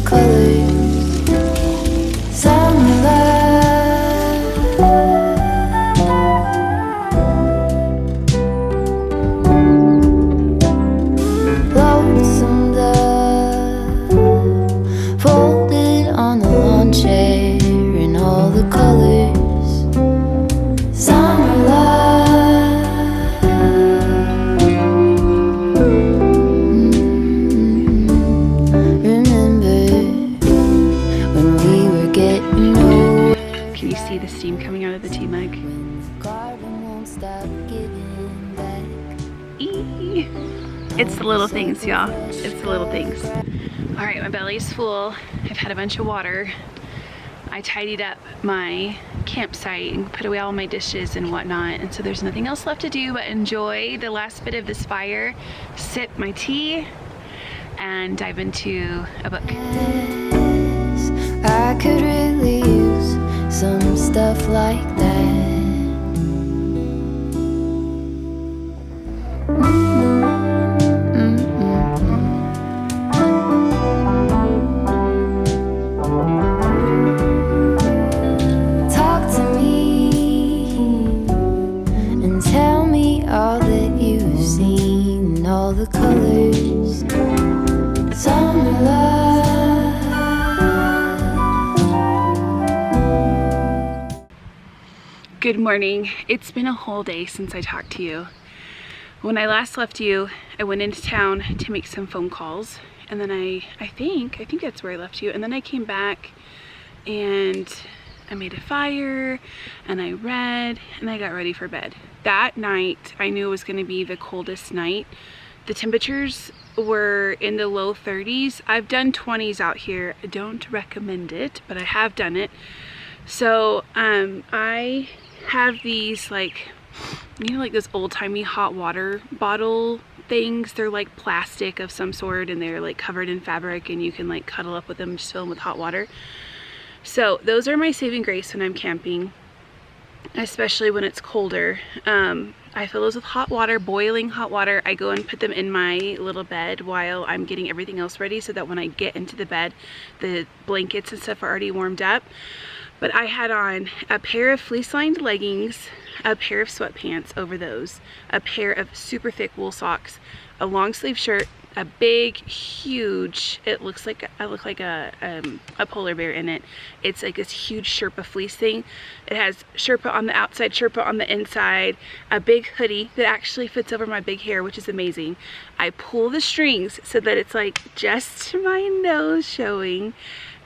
colors. Summer love, lonesome dove, folded on the lawn chair in all the colors. Summer love, remember when we were getting old. Can you see the steam coming out of the tea mug? Garden won't stop giving back. Eee. It's the little things, y'all. It's the little things. All right, my belly's full. I've had a bunch of water. I tidied up my campsite and put away all my dishes and whatnot, and so there's nothing else left to do but enjoy the last bit of this fire, sip my tea, and dive into a book. Yes, I could really use some stuff like that. Talk to me and tell me all that you've seen, all the colors. Summer love. Good morning. It's been a whole day since I talked to you. When I last left you, I went into town to make some phone calls, and then I think that's where I left you, and then I came back and I made a fire and I read and I got ready for bed. That night I knew it was going to be the coldest night. The temperatures were in the low 30s. I've done 20s out here. I don't recommend it, but I have done it. So I have these, like, you know, like those old-timey hot water bottle things. They're like plastic of some sort, and they're like covered in fabric, and you can like cuddle up with them and just fill them with hot water. So those are my saving grace when I'm camping, especially when it's colder. I fill those with hot water, boiling hot water. I go and put them in my little bed while I'm getting everything else ready, so that when I get into the bed, the blankets and stuff are already warmed up. But I had on a pair of fleece-lined leggings, a pair of sweatpants over those, a pair of super thick wool socks, a long sleeve shirt, a big, huge, I look like a polar bear in it. It's like this huge Sherpa fleece thing. It has Sherpa on the outside, Sherpa on the inside, a big hoodie that actually fits over my big hair, which is amazing. I pull the strings so that it's like just my nose showing.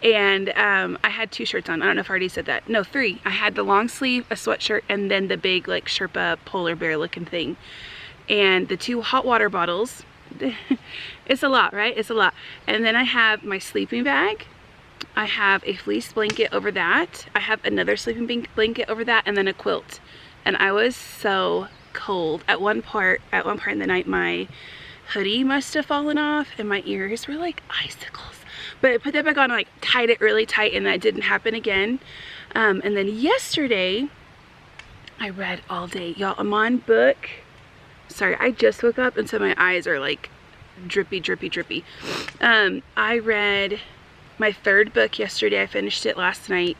And I had 2 shirts on. I don't know if I already said that. No, 3. I had the long sleeve, a sweatshirt, and then the big like Sherpa polar bear looking thing. And the 2 hot water bottles. It's a lot, right? It's a lot. And then I have my sleeping bag. I have a fleece blanket over that. I have another sleeping blanket over that, and then a quilt. And I was so cold. At one part in the night, my hoodie must have fallen off, and my ears were like icicles. But I put that back on, like tied it really tight, and that didn't happen again. And then yesterday, I read all day. Y'all, I'm on book. Sorry, I just woke up, and so my eyes are like drippy, drippy, drippy. I read my 3rd book yesterday. I finished it last night,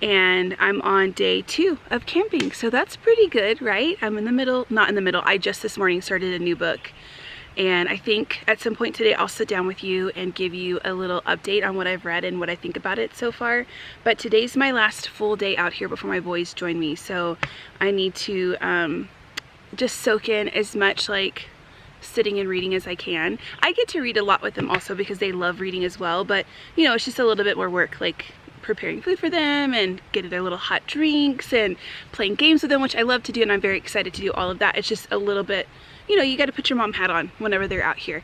and I'm on day 2 of camping. So that's pretty good, right? I'm in the middle, not in the middle. I just this morning started a new book. And I think at some point today I'll sit down with you and give you a little update on what I've read and what I think about it so far. But today's my last full day out here before my boys join me. So I need to just soak in as much like sitting and reading as I can. I get to read a lot with them also because they love reading as well. But you know, it's just a little bit more work, like preparing food for them and getting their little hot drinks and playing games with them, which I love to do, and I'm very excited to do all of that. It's just a little bit, you know, you got to put your mom hat on whenever they're out here.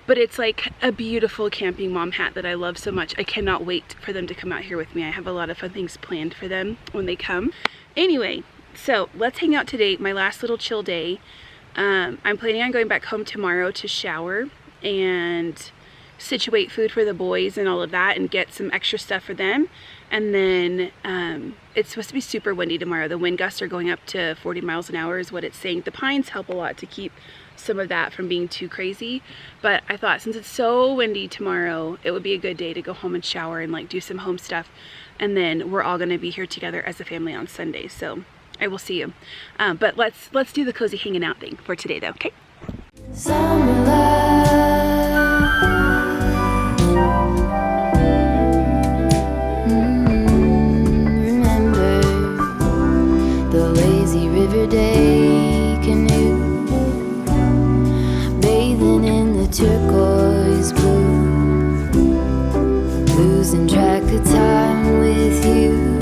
But it's like a beautiful camping mom hat that I love so much. I cannot wait for them to come out here with me. I have a lot of fun things planned for them when they come. Anyway, so let's hang out today, my last little chill day. I'm planning on going back home tomorrow to shower and situate food for the boys and all of that and get some extra stuff for them. And then it's supposed to be super windy tomorrow. The wind gusts are going up to 40 miles an hour is what it's saying. The pines help a lot to keep some of that from being too crazy. But I thought since it's so windy tomorrow, it would be a good day to go home and shower and like do some home stuff. And then we're all gonna be here together as a family on Sunday. So I will see you. But let's do the cozy hanging out thing for today though, okay? Summer love. Remember the lazy river day canoe, bathing in the turquoise blue, losing track of time with you.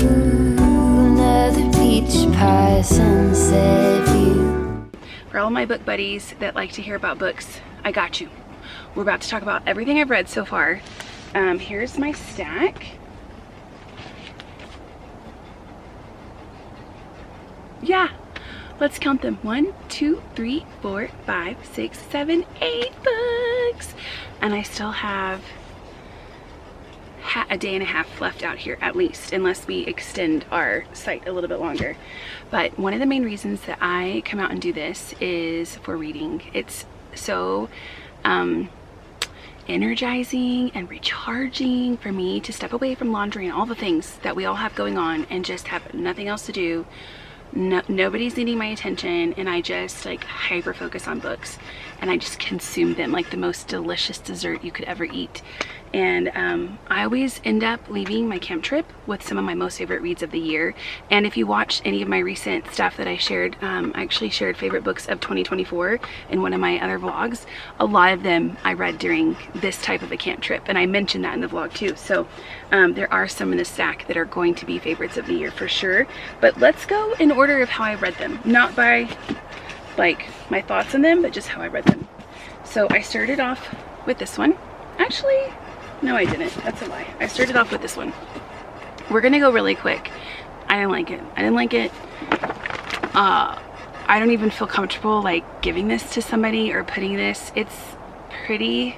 Another beach pie sunset view. For all my book buddies that like to hear about books, I got you. We're about to talk about everything I've read so far. Here's my stack. Yeah, let's count them. 1, 2, 3, 4, 5, 6, 7, 8 books. And I still have a day and a half left out here at least, unless we extend our site a little bit longer. But one of the main reasons that I come out and do this is for reading. It's so energizing and recharging for me to step away from laundry and all the things that we all have going on and just have nothing else to do. Nobody's needing my attention, and I just like hyper focus on books and I just consume them like the most delicious dessert you could ever eat. And I always end up leaving my camp trip with some of my most favorite reads of the year. And if you watch any of my recent stuff that I shared, I actually shared favorite books of 2024 in one of my other vlogs. A lot of them I read during this type of a camp trip, and I mentioned that in the vlog too. So there are some in the stack that are going to be favorites of the year for sure. But let's go in order of how I read them, not by like my thoughts on them, but just how I read them. So I started off with this one. Actually, no, I didn't. That's a lie. I started off with this one. We're gonna go really quick. I didn't like it. I didn't like it. I don't even feel comfortable like giving this to somebody or putting this. It's pretty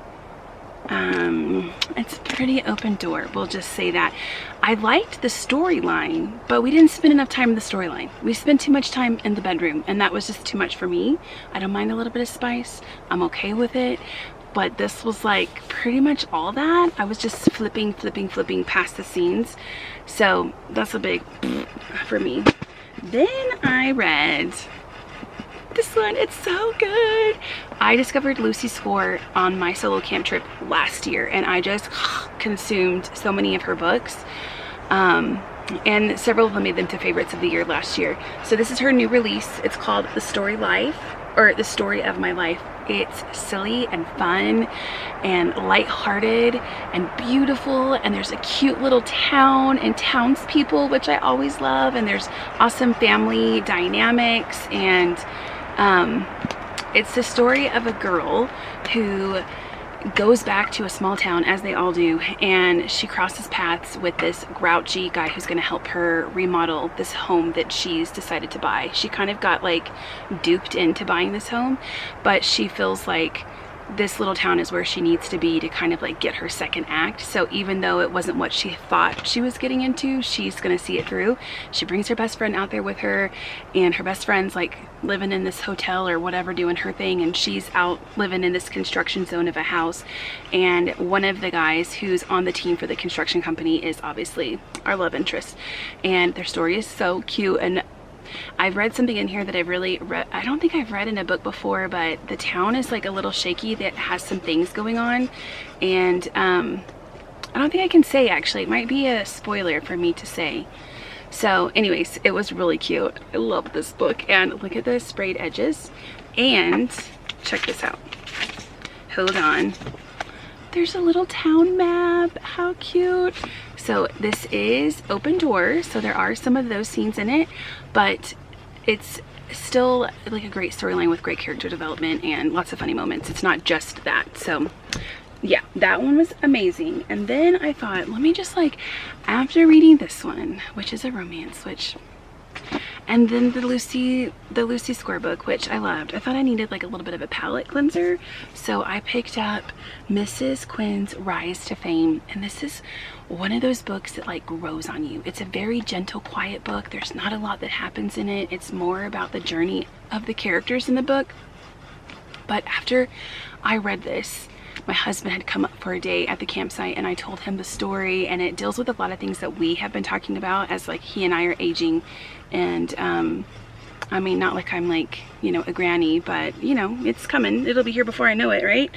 open door. We'll just say that. I liked the storyline, but we didn't spend enough time in the storyline. We spent too much time in the bedroom, and that was just too much for me. I don't mind a little bit of spice. I'm okay with it. But this was like pretty much all that. I was just flipping past the scenes. So that's a big for me. Then I read this one. It's so good. I discovered Lucy's Score on my solo camp trip last year, and I just consumed so many of her books. And several of them made them to favorites of the year last year. So this is her new release. It's called The Story Life, or The Story of My Life. It's silly and fun and lighthearted and beautiful, and there's a cute little town and townspeople, which I always love, and there's awesome family dynamics, and it's the story of a girl who goes back to a small town, as they all do, and she crosses paths with this grouchy guy who's going to help her remodel this home that she's decided to buy. She kind of got like duped into buying this home, but she feels like this little town is where she needs to be to kind of like get her second act. So even though it wasn't what she thought she was getting into, she's gonna see it through. She brings her best friend out there with her, and her best friend's like living in this hotel or whatever doing her thing, and she's out living in this construction zone of a house. And one of the guys who's on the team for the construction company is obviously our love interest, and their story is so cute. And I've read something in here that I've really read, I don't think I've read in a book before, but the town is like a little shaky, that has some things going on, and I don't think I can say, actually. It might be a spoiler for me to say. So anyways, it was really cute. I love this book, and look at the sprayed edges, and check this out. Hold on. There's a little town map. How cute. So this is open doors, so there are some of those scenes in it, but it's still like a great storyline with great character development and lots of funny moments. It's not just that. So yeah, that one was amazing. And then I thought, let me just like, after reading this one, which is a romance, which And then the Lucy Square book, which I loved. I thought I needed like a little bit of a palate cleanser, so I picked up Mrs. Quinn's Rise to Fame, and this is one of those books that like grows on you. It's a very gentle, quiet book. There's not a lot that happens in it. It's more about the journey of the characters in the book. But after I read this, my husband had come up for a day at the campsite, and I told him the story, and it deals with a lot of things that we have been talking about as like he and I are aging. And I mean, not like I'm like, you know, a granny, but you know, it's coming. It'll be here before I know it, right?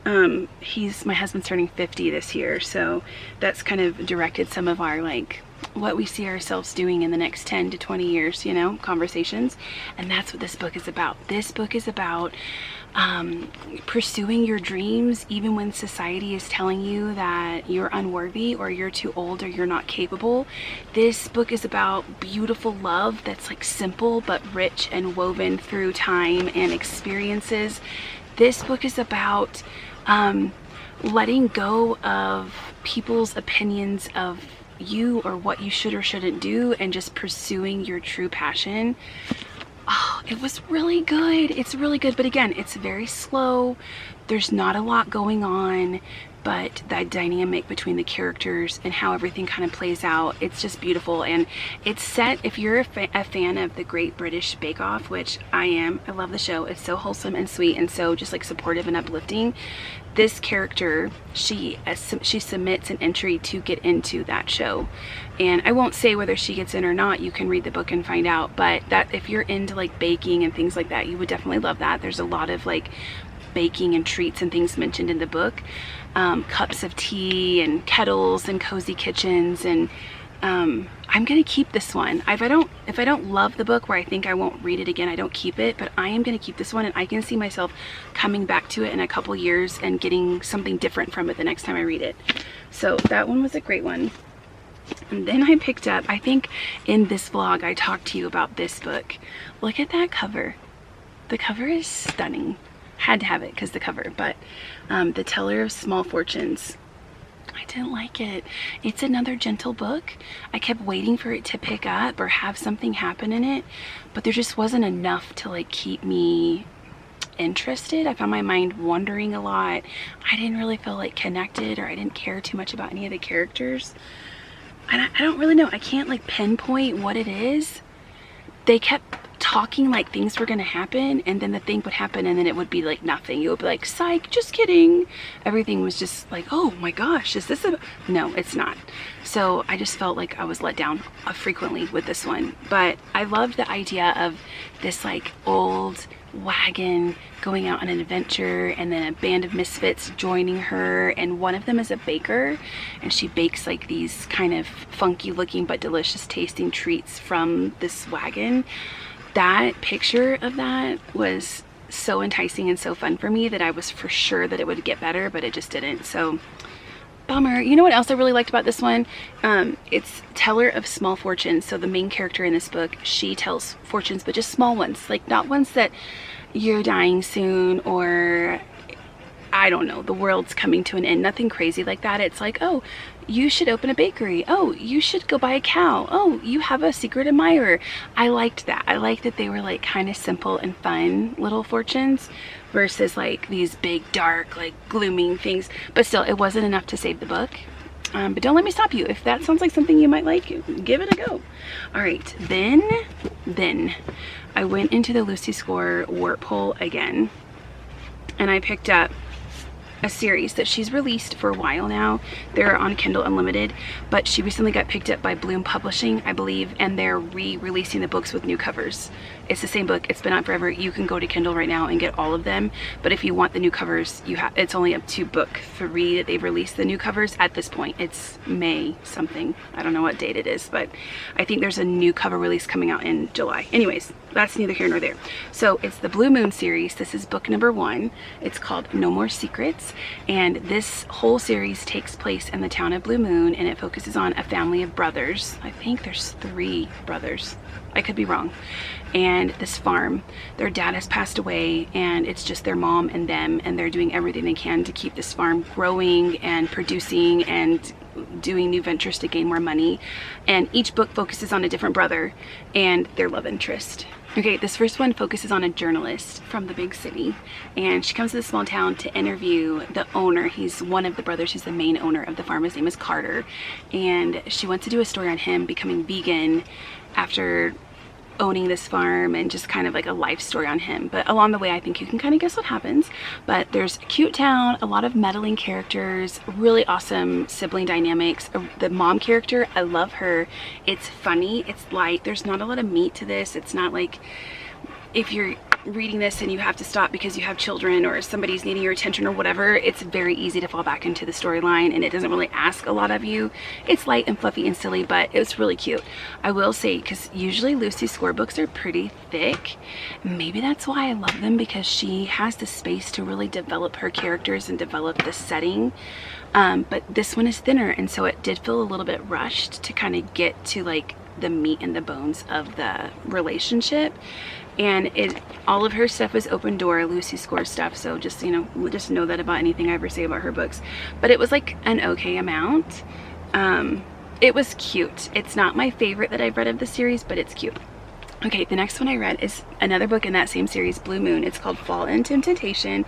My husband's turning 50 this year, so that's kind of directed some of our like what we see ourselves doing in the next 10 to 20 years, you know, conversations. And that's what this book is about. This book is about pursuing your dreams even when society is telling you that you're unworthy or you're too old or you're not capable. This book is about beautiful love that's like simple but rich and woven through time and experiences. This book is about letting go of people's opinions of you or what you should or shouldn't do and just pursuing your true passion. Oh, it was really good. It's really good. But again, it's very slow. There's not a lot going on, but that dynamic between the characters and how everything kind of plays out, it's just beautiful. And it's set, if you're a fan of the Great British Bake Off, which I am, I love the show. It's so wholesome and sweet and so just like supportive and uplifting. This character, she submits an entry to get into that show. And I won't say whether she gets in or not. You can read the book and find out. But that if you're into like baking and things like that, you would definitely love that. There's a lot of like baking and treats and things mentioned in the book. Cups of tea and kettles and cozy kitchens. And I'm gonna keep this one. If I don't love the book, where I think I won't read it again, I don't keep it, but I am gonna keep this one, and I can see myself coming back to it in a couple years and getting something different from it the next time I read it. So that one was a great one. And then I picked up, I think in this vlog I talked to you about this book. Look at that cover. The cover is stunning. Had to have it because the cover, but The Teller of Small Fortunes. I didn't like it. It's another gentle book. I kept waiting for it to pick up or have something happen in it, but there just wasn't enough to like keep me interested. I found my mind wandering a lot. I didn't really feel like connected, or I didn't care too much about any of the characters. And I don't really know. I can't like pinpoint what it is. They kept talking like things were gonna happen, and then the thing would happen, and then it would be like nothing. You would be like, psych, just kidding. Everything was just like, oh my gosh, is this a... No, it's not. So I just felt like I was let down frequently with this one. But I loved the idea of this like old wagon going out on an adventure, and then a band of misfits joining her, and one of them is a baker, and she bakes like these kind of funky looking but delicious tasting treats from this wagon. That picture of that was so enticing and so fun for me that I was for sure that it would get better, but it just didn't. So bummer. You know what else I really liked about this one? It's Teller of Small Fortunes. So the main character in this book, she tells fortunes, but just small ones, like not ones that you're dying soon, or I don't know, the world's coming to an end. Nothing crazy like that. It's like, oh, you should open a bakery. Oh, you should go buy a cow. Oh, you have a secret admirer. I liked that. I liked that they were like kind of simple and fun little fortunes versus like these big, dark, like glooming things. But still, it wasn't enough to save the book. But don't let me stop you. If that sounds like something you might like, give it a go. All right, then I went into the Lucy Score Warp Hole again, and I picked up a series that she's released for a while now. They're on Kindle Unlimited, but she recently got picked up by Bloom Publishing, I believe, and they're re-releasing the books with new covers. It's the same book. It's been out forever. You can go to Kindle right now and get all of them, but if you want the new covers, it's only up to book 3 that they've released the new covers at this point. It's May something. I don't know what date it is, but I think there's a new cover release coming out in July. Anyways, that's neither here nor there. So it's the Blue Moon series. This is book number 1. It's called No More Secrets, and this whole series takes place in the town of Blue Moon, and it focuses on a family of brothers. I think there's 3 brothers. I could be wrong. And this farm, their dad has passed away, and it's just their mom and them, and they're doing everything they can to keep this farm growing and producing and doing new ventures to gain more money. And each book focuses on a different brother and their love interest. Okay, this first one focuses on a journalist from the big city, and she comes to the small town to interview the owner. He's one of the brothers. He's the main owner of the farm. His name is Carter, and she wants to do a story on him becoming vegan after owning this farm, and just kind of like a life story on him. But along the way, I think you can kind of guess what happens. But there's a cute town, a lot of meddling characters, really awesome sibling dynamics. The mom character, I love her. It's funny, it's light, there's not a lot of meat to this. It's not like if you're reading this and you have to stop because you have children or somebody's needing your attention or whatever. It's very easy to fall back into the storyline, and it doesn't really ask a lot of you. It's light and fluffy and silly, but it's really cute. I will say, because usually Lucy's Score books are pretty thick. Maybe that's why I love them, because she has the space to really develop her characters and develop the setting. But this one is thinner, and so it did feel a little bit rushed to kind of get to like the meat and the bones of the relationship. And all of her stuff is open door, Lucy Score stuff, so just, you know, just know that about anything I ever say about her books. But it was like an okay amount. It was cute. It's not my favorite that I've read of the series, but it's cute. Okay, the next one I read is another book in that same series, Blue Moon. It's called Fall into Temptation.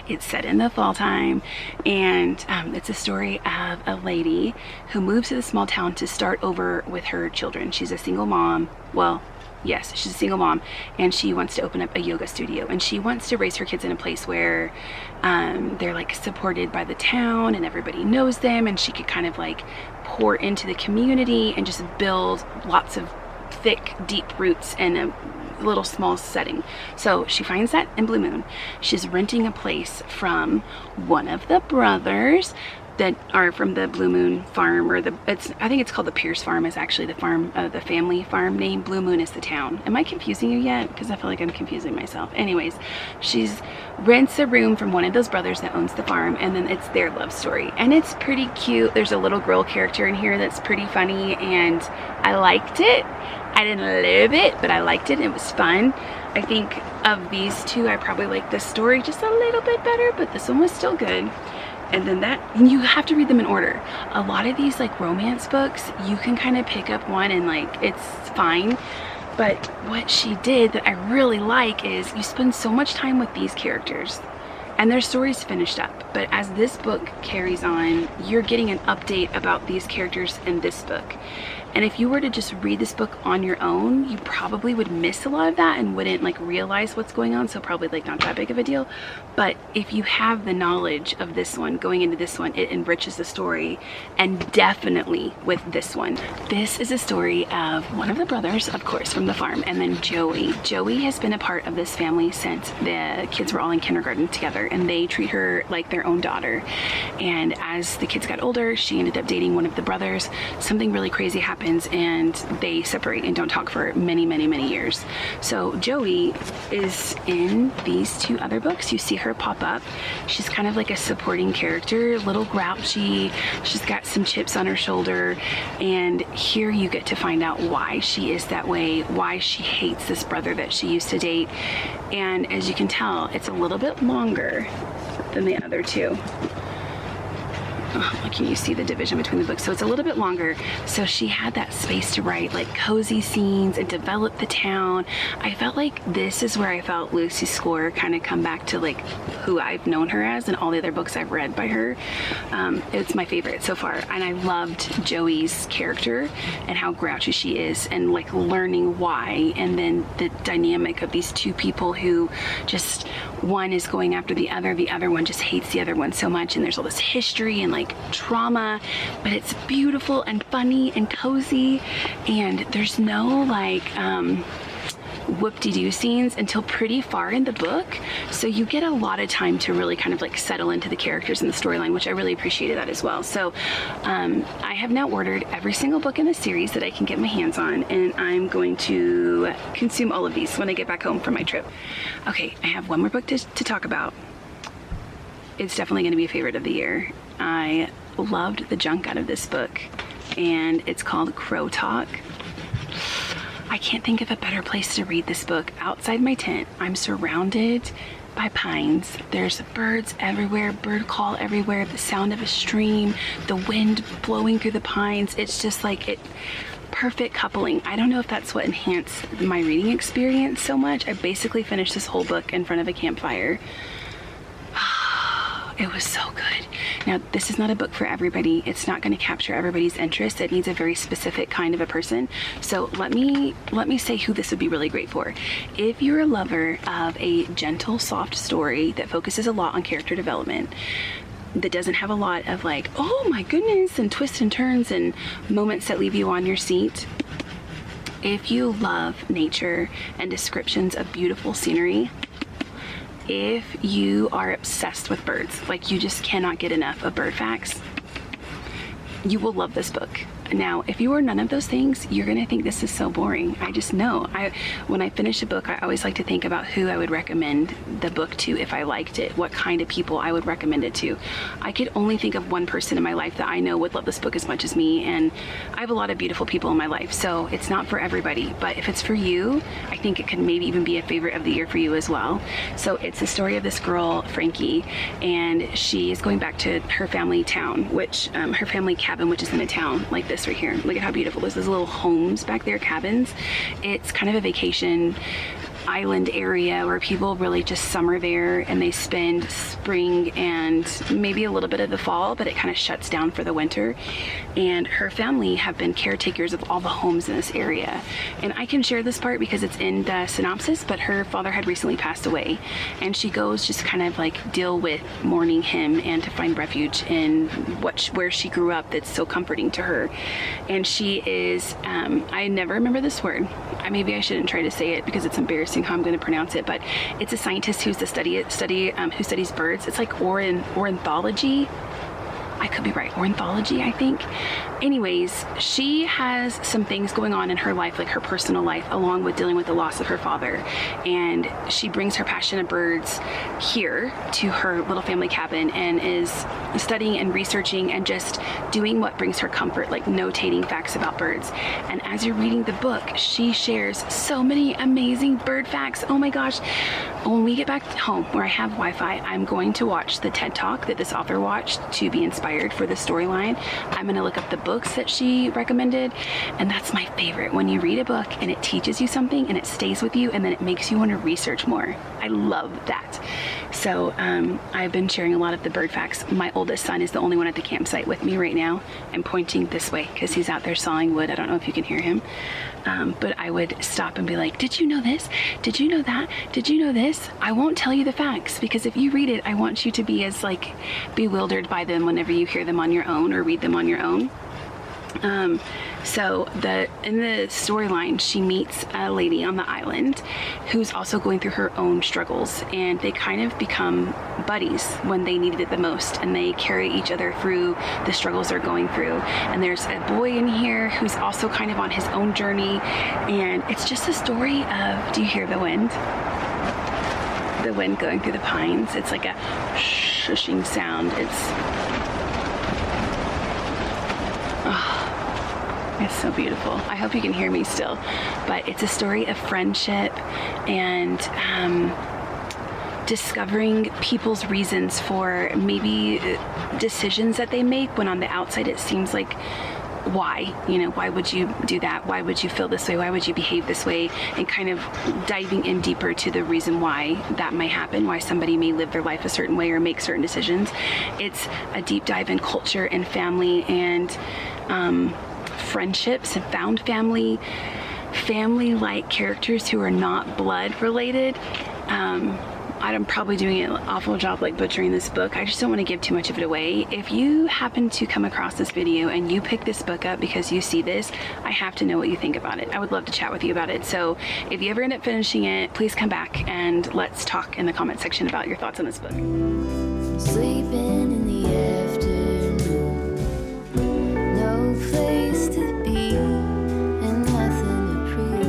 It's set in the fall time, and it's a story of a lady who moves to the small town to start over with her children. She's a single mom. Well, yes, she's a single mom, and she wants to open up a yoga studio, and she wants to raise her kids in a place where they're like supported by the town and everybody knows them, and she could kind of like pour into the community and just build lots of thick, deep roots in a little small setting. So she finds that in Blue Moon. She's renting a place from one of the brothers that are from the Blue Moon farm, or I think it's called the Pierce Farm is actually the farm, the family farm name. Blue Moon is the town. Am I confusing you yet? Because I feel like I'm confusing myself. Anyways, she's rents a room from one of those brothers that owns the farm, and then it's their love story, and it's pretty cute. There's a little girl character in here that's pretty funny, and I liked it. I didn't love it, but I liked it. It was fun. I think of these two, I probably like this story just a little bit better, but this one was still good. And then you have to read them in order. A lot of these like romance books, you can kind of pick up one and like it's fine. But what she did that I really like is you spend so much time with these characters and their story's finished up. But as this book carries on, you're getting an update about these characters in this book. And if you were to just read this book on your own, you probably would miss a lot of that and wouldn't like realize what's going on. So probably like not that big of a deal. But if you have the knowledge of this one going into this one, it enriches the story. And definitely with this one. This is a story of one of the brothers, of course, from the farm, and then Joey. Joey has been a part of this family since the kids were all in kindergarten together, and they treat her like their own daughter. And as the kids got older, she ended up dating one of the brothers. Something really crazy happened, and they separate and don't talk for many, many, many years. So Joey is in these two other books. You see her pop up. She's kind of like a supporting character, a little grouchy. She's got some chips on her shoulder, and here you get to find out why she is that way, why she hates this brother that she used to date. And as you can tell, it's a little bit longer than the other two. Oh, can you see the division between the books? So it's a little bit longer. So she had that space to write like cozy scenes and develop the town. I felt like this is where I felt Lucy Score kind of come back to like who I've known her as and all the other books I've read by her. It's my favorite so far. And I loved Joey's character and how grouchy she is, and like learning why, and then the dynamic of these two people who just, one is going after the other one just hates the other one so much, and there's all this history and like trauma, but it's beautiful and funny and cozy, and there's no like whoop-de-doo scenes until pretty far in the book, so you get a lot of time to really kind of like settle into the characters and the storyline, which I really appreciated that as well. So I have now ordered every single book in the series that I can get my hands on, and I'm going to consume all of these when I get back home from my trip. Okay, I have one more book to talk about. It's definitely going to be a favorite of the year. I loved the junk out of this book, and it's called Crow Talk. I can't think of a better place to read this book outside my tent. I'm surrounded by pines. There's birds everywhere, bird call everywhere, the sound of a stream, the wind blowing through the pines. It's just like it. Perfect coupling. I don't know if that's what enhanced my reading experience so much. I basically finished this whole book in front of a campfire. It was so good. Now, this is not a book for everybody. It's not going to capture everybody's interest. It needs a very specific kind of a person. So let me say who this would be really great for. If you're a lover of a gentle, soft story that focuses a lot on character development, that doesn't have a lot of like, oh my goodness, and twists and turns and moments that leave you on your seat. If you love nature and descriptions of beautiful scenery, if you are obsessed with birds, like you just cannot get enough of bird facts, you will love this book. Now, if you are none of those things, you're gonna think this is so boring. I just know. When I finish a book, I always like to think about who I would recommend the book to if I liked it, what kind of people I would recommend it to. I could only think of one person in my life that I know would love this book as much as me, and I have a lot of beautiful people in my life, so it's not for everybody. But if it's for you, I think it could maybe even be a favorite of the year for you as well. So it's the story of this girl, Frankie, and she is going back to her family town, which her family cabin, which is in a town like this right here. Look at how beautiful. There's those little homes back there, cabins. It's kind of a vacation island area where people really just summer there, and they spend spring and maybe a little bit of the fall, but it kind of shuts down for the winter. And her family have been caretakers of all the homes in this area. And I can share this part because it's in the synopsis, but her father had recently passed away, and she goes just kind of like deal with mourning him and to find refuge in where she grew up that's so comforting to her. And she is I never remember this word. Maybe I shouldn't try to say it because it's embarrassing how I'm going to pronounce it, but it's a scientist who studies birds. It's like ornithology. I could be right, ornithology, I think. Anyways, she has some things going on in her life, like her personal life, along with dealing with the loss of her father. And she brings her passion of birds here to her little family cabin and is studying and researching and just doing what brings her comfort, like notating facts about birds. And as you're reading the book, she shares so many amazing bird facts. Oh my gosh. When we get back home where I have Wi-Fi, I'm going to watch the TED Talk that this author watched to be inspired for the storyline. I'm going to look up the books that she recommended, and that's my favorite. When you read a book and it teaches you something and it stays with you and then it makes you want to research more. I love that. So I've been sharing a lot of the bird facts. My oldest son is the only one at the campsite with me right now. I'm pointing this way because he's out there sawing wood. I don't know if you can hear him. But I would stop and be like, did you know this? Did you know that? Did you know this? I won't tell you the facts because if you read it, I want you to be as like bewildered by them whenever you hear them on your own or read them on your own. So in the storyline, she meets a lady on the island who's also going through her own struggles, and they kind of become buddies when they needed it the most, and they carry each other through the struggles they're going through. And there's a boy in here who's also kind of on his own journey, and it's just a story of, do you hear the wind? The wind going through the pines. It's like a shushing sound. It's so beautiful. I hope you can hear me still. But it's a story of friendship and discovering people's reasons for maybe decisions that they make when on the outside it seems like, why? Why would you do that? Why would you feel this way? Why would you behave this way? And kind of diving in deeper to the reason why that might happen, why somebody may live their life a certain way or make certain decisions. It's a deep dive in culture and family and friendships and found family-like characters who are not blood related. I'm probably doing an awful job like butchering this book. I just don't want to give too much of it away. If you happen to come across this video and you pick this book up because you see this, I have to know what you think about it. I would love to chat with you about it. So if you ever end up finishing it, please come back and let's talk in the comment section about your thoughts on this book. Sleeping in the afternoon, no place to be and nothing to prove.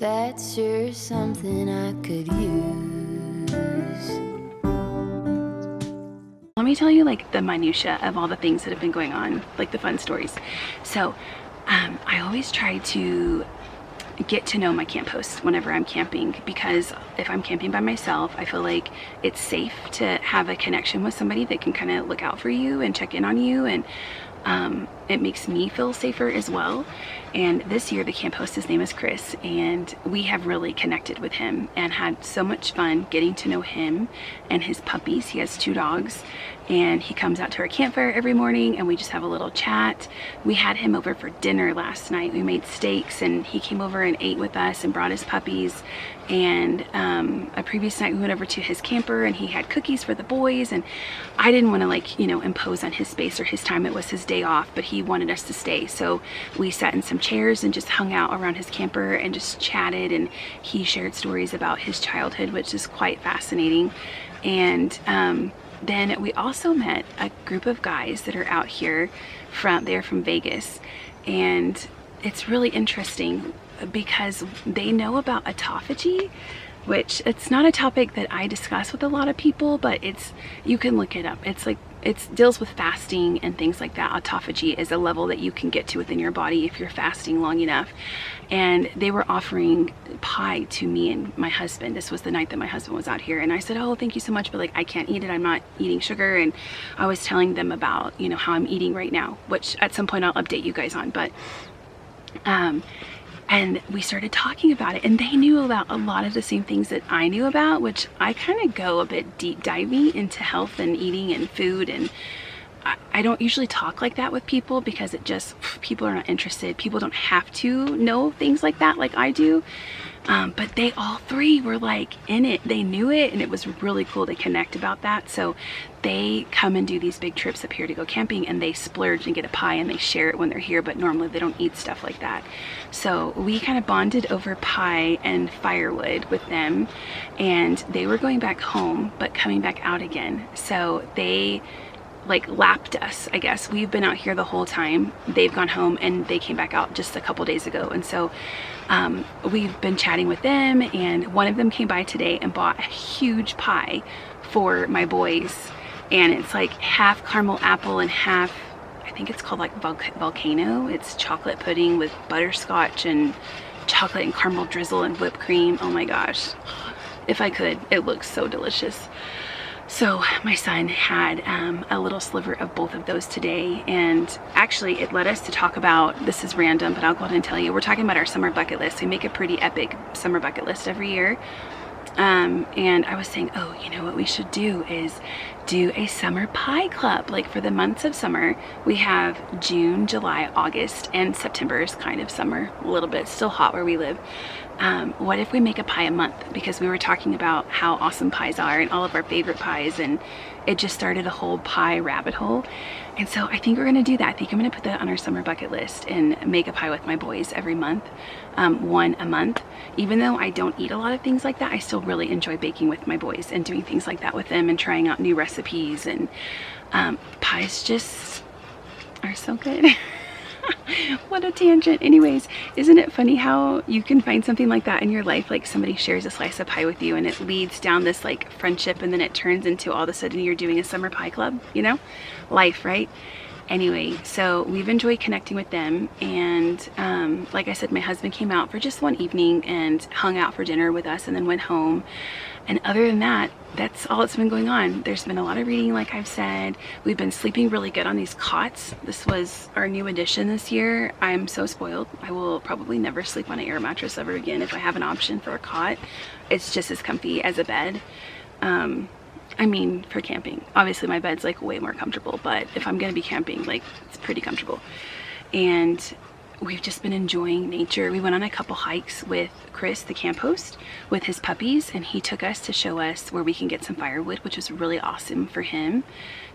That's sure something I could use. Let me tell you like the minutia of all the things that have been going on, like the fun stories. So I always try to get to know my camp hosts whenever I'm camping, because if I'm camping by myself, I feel like it's safe to have a connection with somebody that can kind of look out for you and check in on you, and it makes me feel safer as well. And this year the camp host, his name is Chris, and we have really connected with him and had so much fun getting to know him and his puppies. He has 2 dogs, and he comes out to our campfire every morning and we just have a little chat. We had him over for dinner last night. We made steaks and he came over and ate with us and brought his puppies. And a previous night we went over to his camper and he had cookies for the boys, and I didn't want to, like, you know, impose on his space or his time. It was his day off, but he wanted us to stay, so we sat in some chairs and just hung out around his camper and just chatted, and he shared stories about his childhood, which is quite fascinating. And then we also met a group of guys that are out here they're from Vegas, and it's really interesting because they know about autophagy, which it's not a topic that I discuss with a lot of people, but you can look it up. It's like, it deals with fasting and things like that. Autophagy is a level that you can get to within your body if you're fasting long enough. And they were offering pie to me and my husband. This was the night that my husband was out here, and I said, oh, thank you so much, but like, I can't eat it. I'm not eating sugar. And I was telling them about, you know, how I'm eating right now, which at some point I'll update you guys on. But and we started talking about it, and they knew about a lot of the same things that I knew about, which I kind of go a bit deep diving into health and eating and food, and I don't usually talk like that with people because people are not interested. People don't have to know things like that like I do. But they all 3 were like in it. They knew it, and it was really cool to connect about that. So they come and do these big trips up here to go camping, and they splurge and get a pie and they share it when they're here, but normally they don't eat stuff like that. So we kind of bonded over pie and firewood with them, and they were going back home but coming back out again. So they like lapped us, I guess. We've been out here the whole time. They've gone home and they came back out just a couple days ago. And so we've been chatting with them, and one of them came by today and bought a huge pie for my boys. And it's like half caramel apple and half, I think it's called like volcano. It's chocolate pudding with butterscotch and chocolate and caramel drizzle and whipped cream. Oh my gosh. If I could, it looks so delicious. So my son had a little sliver of both of those today, and actually it led us to talk about, this is random, but I'll go ahead and tell you, we're talking about our summer bucket list. We make a pretty epic summer bucket list every year. And I was saying, oh, you know what we should do is do a summer pie club. Like for the months of summer, we have June, July, August, and September is kind of summer, a little bit, still hot where we live. What if we make a pie a month? Because we were talking about how awesome pies are and all of our favorite pies, and it just started a whole pie rabbit hole. And so I think we're gonna do that. I think I'm gonna put that on our summer bucket list and make a pie with my boys every month, one a month. Even though I don't eat a lot of things like that, I still really enjoy baking with my boys and doing things like that with them and trying out new recipes. And pies just are so good. What a tangent. Anyways, isn't it funny how you can find something like that in your life, like somebody shares a slice of pie with you and it leads down this like friendship, and then it turns into all of a sudden you're doing a summer pie club, you know? Life, right? Anyway, so we've enjoyed connecting with them, and like I said, my husband came out for just one evening and hung out for dinner with us and then went home. And other than that, that's all that's been going on. There's been a lot of reading, like I've said. We've been sleeping really good on these cots. This was our new addition this year. I'm so spoiled. I will probably never sleep on an air mattress ever again if I have an option for a cot. It's just as comfy as a bed. I mean, for camping. Obviously my bed's like way more comfortable, but if I'm gonna be camping, like, it's pretty comfortable. And we've just been enjoying nature. We went on a couple hikes with Chris, the camp host, with his puppies, and he took us to show us where we can get some firewood, which was really awesome for him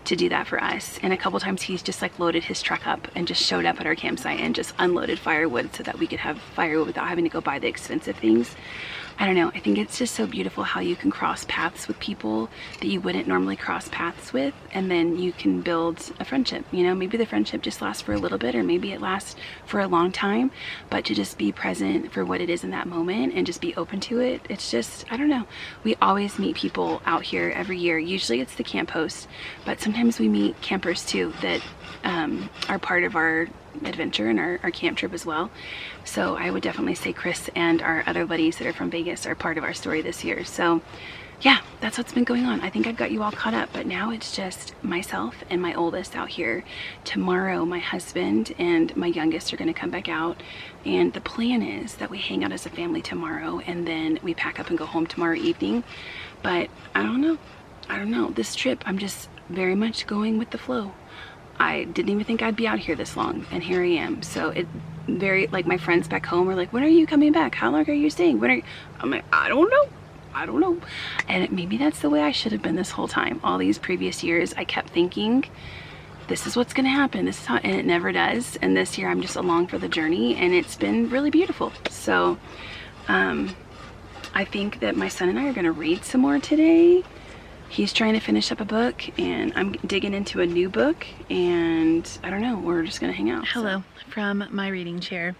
to do that for us. And a couple times he's just like loaded his truck up and just showed up at our campsite and just unloaded firewood so that we could have firewood without having to go buy the expensive things. I don't know, I think it's just so beautiful how you can cross paths with people that you wouldn't normally cross paths with, and then you can build a friendship. You know, maybe the friendship just lasts for a little bit, or maybe it lasts for a long time, but to just be present for what it is in that moment and just be open to it. It's just, I don't know, we always meet people out here every year. Usually it's the camp host, but sometimes we meet campers too that are part of our adventure and our camp trip as well. So I would definitely say Chris and our other buddies that are from Vegas are part of our story this year. So yeah, that's what's been going on. I think I've got you all caught up, but now it's just myself and my oldest out here. Tomorrow my husband and my youngest are going to come back out, and the plan is that we hang out as a family tomorrow and then we pack up and go home tomorrow evening. But I don't know, this trip I'm just very much going with the flow. I didn't even think I'd be out here this long, and here I am. So it very, like, my friends back home are like, when are you coming back? How long are you staying? When are you? I'm like, I don't know. And maybe that's the way I should have been this whole time. All these previous years I kept thinking, this is what's gonna happen, this is how, and it never does. And this year I'm just along for the journey, and it's been really beautiful. So I think that my son and I are gonna read some more today. He's trying to finish up a book, and I'm digging into a new book, and I don't know, we're just gonna hang out. Hello from my reading chair.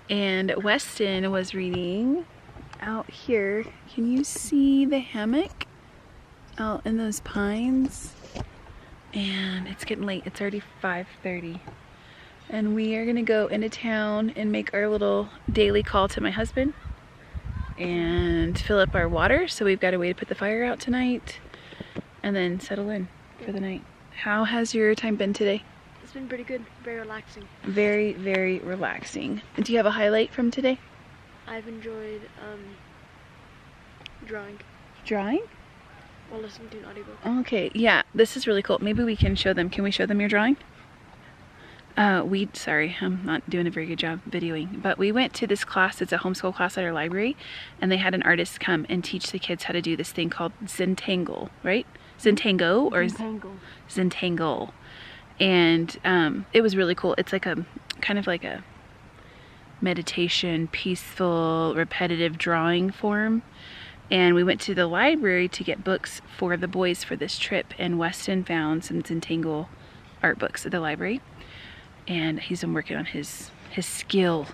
And Weston was reading out here. Can you see the hammock out in those pines? And it's getting late, it's already 5:30. And we are gonna go into town and make our little daily call to my husband and fill up our water. So we've got a way to put the fire out tonight and then settle in for the night. How has your time been today? It's been pretty good, very relaxing. Very, very relaxing. Do you have a highlight from today? I've enjoyed drawing Drawing? while listening to an audiobook. Okay, yeah, this is really cool. Maybe we can show them. Can we show them your drawing? Sorry, I'm not doing a very good job videoing, but we went to this class. It's a homeschool class at our library, and they had an artist come and teach the kids how to do this thing called Zentangle, right? Zentango or Zentangle. And it was really cool. It's like a kind of like a meditation, peaceful, repetitive drawing form. And we went to the library to get books for the boys for this trip, and Weston found some Zentangle art books at the library, and he's been working on his skill.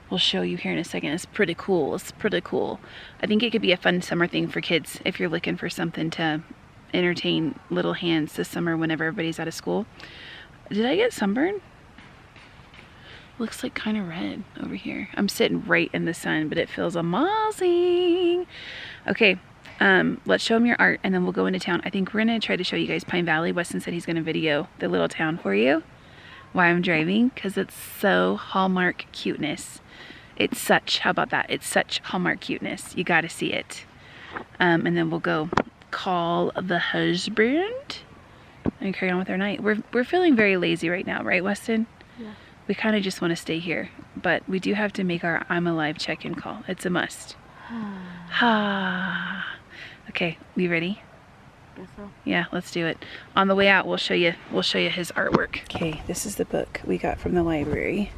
We'll show you here in a second. It's pretty cool. It's pretty cool. I think it could be a fun summer thing for kids if you're looking for something to entertain little hands this summer whenever everybody's out of school. Did I get sunburned? Looks like kind of red over here. I'm sitting right in the sun, but it feels amazing. Okay, let's show them your art, and then we'll go into town. I think we're gonna try to show you guys Pine Valley. Weston said he's gonna video the little town for you while I'm driving, because it's so Hallmark cuteness. It's such, how about that? It's such Hallmark cuteness. You gotta see it. And then we'll go call the husband and carry on with our night. We're feeling very lazy right now, right, Weston? Yeah. We kind of just want to stay here, but we do have to make our I'm alive check-in call. It's a must. Okay, you ready? Guess so. Yeah, let's do it. On the way out, we'll show you his artwork. Okay, this is the book we got from the library,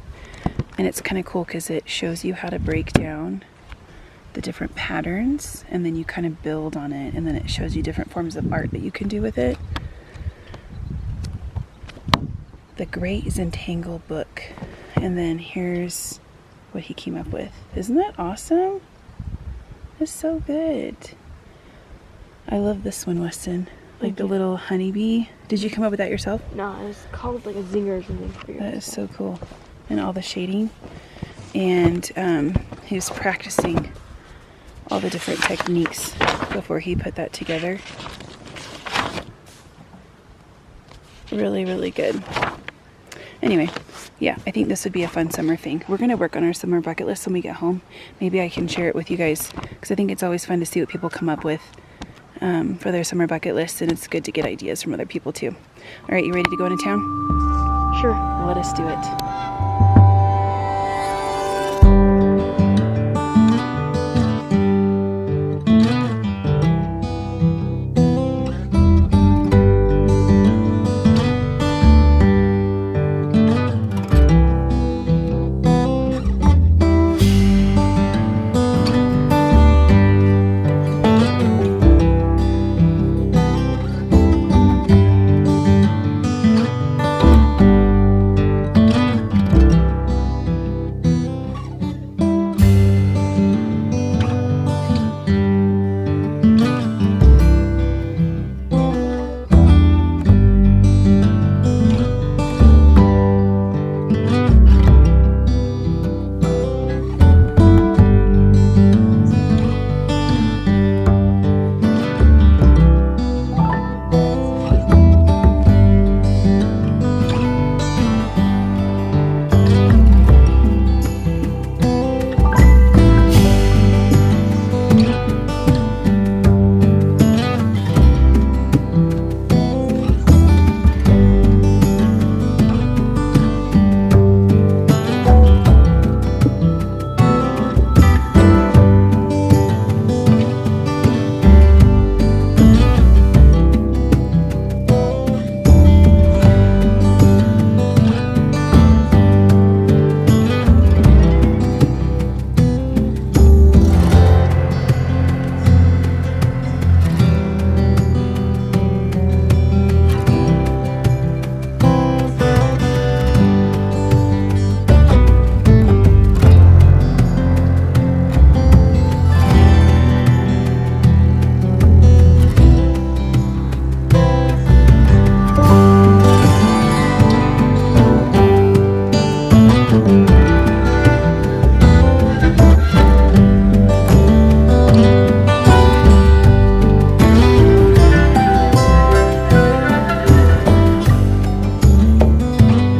and it's kind of cool because it shows you how to break down the different patterns, and then you kind of build on it, and then it shows you different forms of art that you can do with it. The Great Zentangle book, and then here's what he came up with. Isn't that awesome? It's so good. I love this one, Weston. Like the little honeybee. Did you come up with that yourself? No, it's called like a zinger or something. That is so cool. And all the shading. And he was practicing all the different techniques before he put that together. Really, really good. Anyway, yeah, I think this would be a fun summer thing. We're going to work on our summer bucket list when we get home. Maybe I can share it with you guys, because I think it's always fun to see what people come up with for their summer bucket list, and it's good to get ideas from other people too. All right, you ready to go into town? Sure. Let us do it.